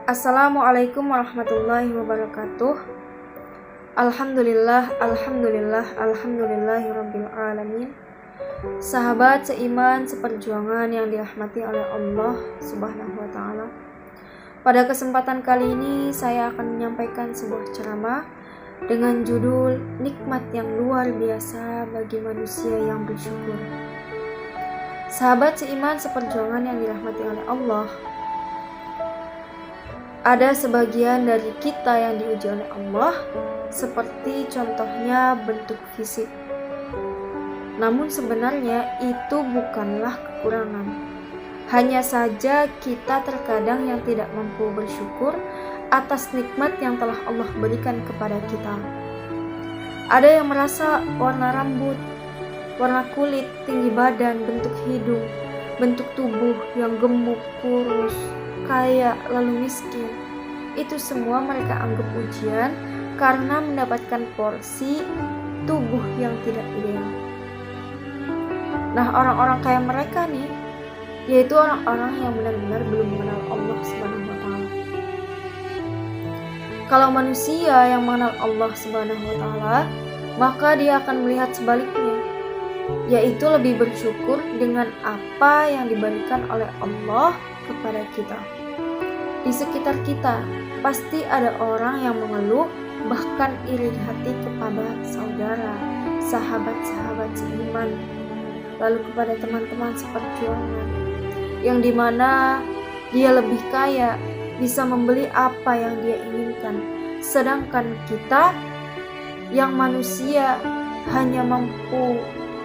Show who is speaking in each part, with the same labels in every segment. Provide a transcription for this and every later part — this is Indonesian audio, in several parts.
Speaker 1: Assalamualaikum warahmatullahi wabarakatuh. Alhamdulillahirabbil alamin. Sahabat seiman seperjuangan yang dirahmati oleh Allah Subhanahu wa taala. Pada kesempatan kali ini saya akan menyampaikan sebuah ceramah dengan judul Nikmat yang luar biasa bagi manusia yang bersyukur. Sahabat seiman seperjuangan yang dirahmati oleh Allah, ada sebagian dari kita yang diuji oleh Allah, seperti contohnya bentuk fisik. Namun sebenarnya itu bukanlah kekurangan. Hanya saja kita terkadang yang tidak mampu bersyukur atas nikmat yang telah Allah berikan kepada kita. Ada yang merasa warna rambut, warna kulit, tinggi badan, bentuk hidung, bentuk tubuh yang gemuk, kurus, kaya, lalu miskin. Itu semua mereka anggap ujian karena mendapatkan porsi tubuh yang tidak ideal. Nah, orang-orang kaya mereka nih, yaitu orang-orang yang benar-benar belum mengenal Allah Subhanahu wa taala. Kalau manusia yang mengenal Allah Subhanahu wa taala, maka dia akan melihat sebaliknya, yaitu lebih bersyukur dengan apa yang diberikan oleh Allah kepada kita. Di sekitar kita pasti ada orang yang mengeluh, bahkan iri hati kepada saudara, sahabat-sahabat seiman, lalu kepada teman-teman seperjuangan, yang dimana dia lebih kaya, bisa membeli apa yang dia inginkan, sedangkan kita yang manusia hanya mampu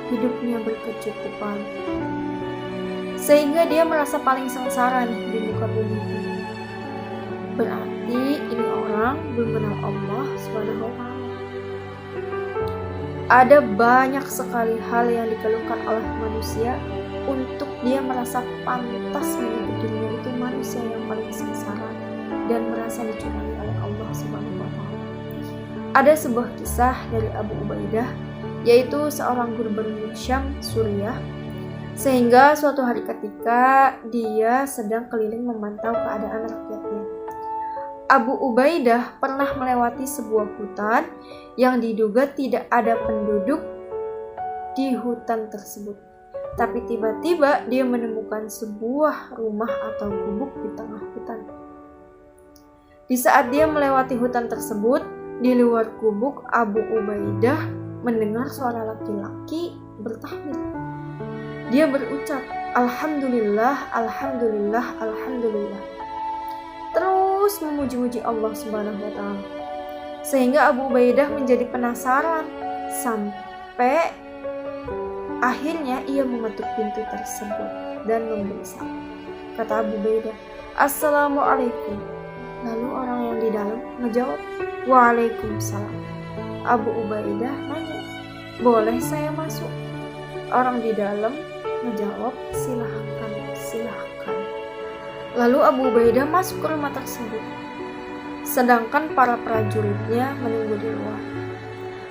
Speaker 1: hidupnya berkecukupan, sehingga dia merasa paling sengsara nih di muka bumi. Berarti ini orang belum mengenal Allah Subhanahu wa taala. Ada banyak sekali hal yang dikeluhkan oleh manusia untuk dia merasa pantas menyebut dirinya itu manusia yang paling sengsara dan merasa dicurangi oleh Allah Subhanahu wa taala. Ada sebuah kisah dari Abu Ubaidah, yaitu seorang gubernur Syam, Suriah, sehingga suatu hari ketika dia sedang keliling memantau keadaan rakyatnya, Abu Ubaidah pernah melewati sebuah hutan yang diduga tidak ada penduduk di hutan tersebut. Tapi tiba-tiba dia menemukan sebuah rumah atau gubuk di tengah hutan. Di saat dia melewati hutan tersebut, di luar gubuk Abu Ubaidah mendengar suara laki-laki bertahmid. Dia berucap, Alhamdulillah, Alhamdulillah, Alhamdulillah. Terus memuji-muji Allah Subhanahu wa taala. Sehingga Abu Ubaidah menjadi penasaran sampai akhirnya ia mengetuk pintu tersebut dan memberi salam. Kata Abu Ubaidah, Assalamualaikum. Lalu orang yang di dalam menjawab, Waalaikumsalam. Abu Ubaidah nanya, boleh saya masuk? Orang di dalam menjawab, silahkan, silahkan. Lalu Abu Ubaidah masuk ke rumah tersebut, sedangkan para prajuritnya menunggu di luar.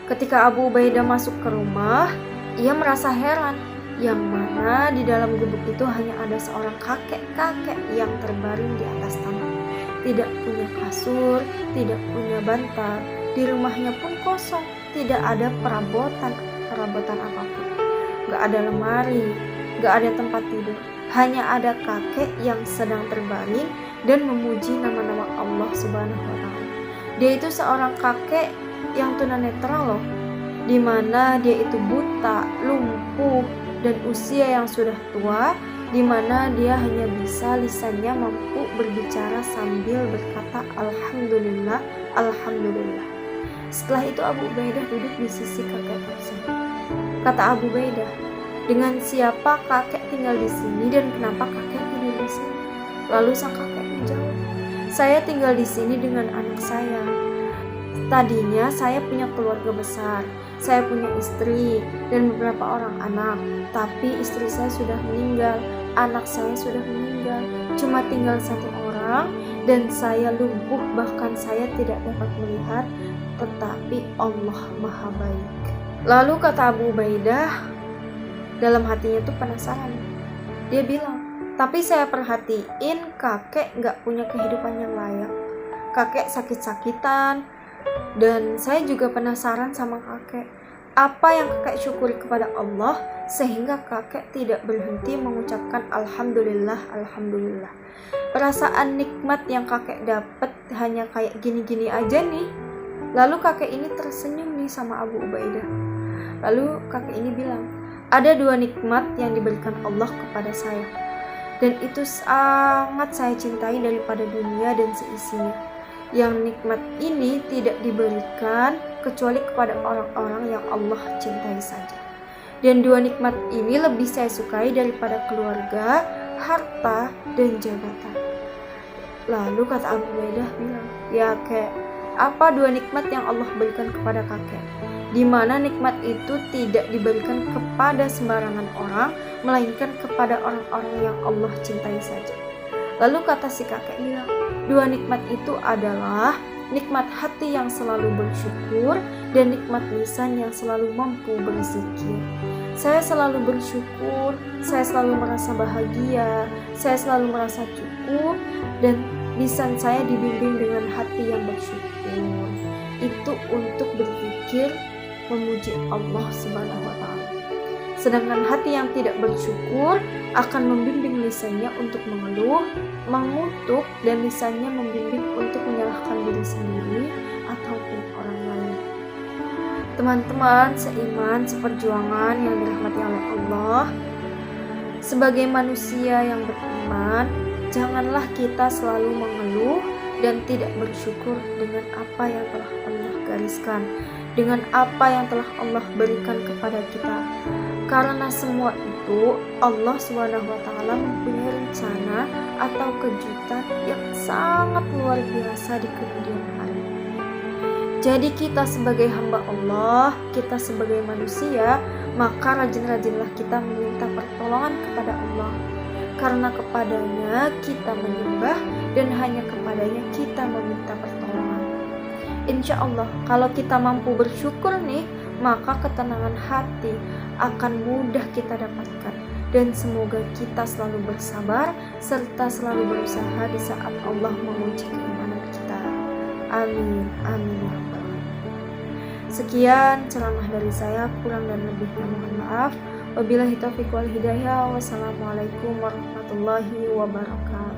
Speaker 1: Ketika Abu Ubaidah masuk ke rumah, ia merasa heran, yang mana di dalam gubuk itu hanya ada seorang kakek-kakek yang terbaring di atas tanah. Tidak punya kasur, tidak punya bantal, di rumahnya pun kosong, tidak ada perabotan apapun. Gak ada lemari, gak ada tempat tidur. Hanya ada kakek yang sedang terbaring dan memuji nama-nama Allah Subhanahu wa taala. Dia itu seorang kakek yang tunanetra loh, di mana dia itu buta, lumpuh, dan usia yang sudah tua, di mana dia hanya bisa lisannya mampu berbicara sambil berkata Alhamdulillah, Alhamdulillah. Setelah itu Abu Ubaidah duduk di sisi kakek tersebut. Kata Abu Ubaidah, dengan siapa kakek tinggal di sini dan kenapa kakek tinggal di sini? Lalu sang kakek menjawab, saya tinggal di sini dengan anak saya. Tadinya saya punya keluarga besar, saya punya istri dan beberapa orang anak, tapi istri saya sudah meninggal, anak saya sudah meninggal, cuma tinggal satu orang dan saya lumpuh, bahkan saya tidak dapat melihat, tetapi Allah Maha Baik. Lalu kata Abu Ubaidah, dalam hatinya tuh penasaran. Dia bilang, Tapi saya perhatiin kakek nggak punya kehidupan yang layak. Kakek sakit-sakitan, dan saya juga penasaran sama kakek. Apa yang kakek syukuri kepada Allah sehingga kakek tidak berhenti mengucapkan Alhamdulillah, Alhamdulillah. Perasaan nikmat yang kakek dapat hanya kayak gini-gini aja nih. Lalu kakek ini tersenyum nih sama Abu Ubaidah. Lalu kakek ini bilang, ada 2 nikmat yang diberikan Allah kepada saya, dan itu sangat saya cintai daripada dunia dan seisinya. Yang nikmat ini tidak diberikan kecuali kepada orang-orang yang Allah cintai saja. Dan 2 nikmat ini lebih saya sukai daripada keluarga, harta, dan jabatan. Lalu kata Abu Ubaidah bilang, ya kek, apa 2 nikmat yang Allah berikan kepada kakek? Di mana nikmat itu tidak diberikan kepada sembarangan orang, melainkan kepada orang-orang yang Allah cintai saja. Lalu kata si kakek bilang, 2 nikmat itu adalah nikmat hati yang selalu bersyukur dan nikmat lisan yang selalu mampu berzikir. Saya selalu bersyukur, saya selalu merasa bahagia, saya selalu merasa cukup, dan lisan saya dibimbing dengan hati yang bersyukur. Itu untuk berpikir memuji Allah Subhanahu wa Ta'ala. Sedangkan hati yang tidak bersyukur akan membimbing lisannya untuk mengeluh, mengutuk, dan lisannya membimbing untuk menyalahkan diri sendiri ataupun orang lain. Teman-teman seiman, seperjuangan yang dirahmati oleh Allah, sebagai manusia yang beriman, janganlah kita selalu mengeluh dan tidak bersyukur dengan apa yang telah Allah gariskan, dengan apa yang telah Allah berikan kepada kita. Karena semua itu Allah SWT mempunyai rencana atau kejutan yang sangat luar biasa di kemudian hari. Jadi kita sebagai hamba Allah, kita sebagai manusia, maka rajin-rajinlah kita meminta pertolongan kepada Allah. Karena kepadanya kita menyembah dan hanya kepadanya kita meminta pertolongan. Insya Allah kalau kita mampu bersyukur nih, maka ketenangan hati akan mudah kita dapatkan, dan semoga kita selalu bersabar serta selalu berusaha di saat Allah menguji keimanan kita. Amin, amin ya rabbal alamin. Sekian ceramah dari saya, kurang dan lebihnya mohon maaf. Wabillahi taufiq wal hidayah. Wassalamualaikum warahmatullahi wabarakatuh.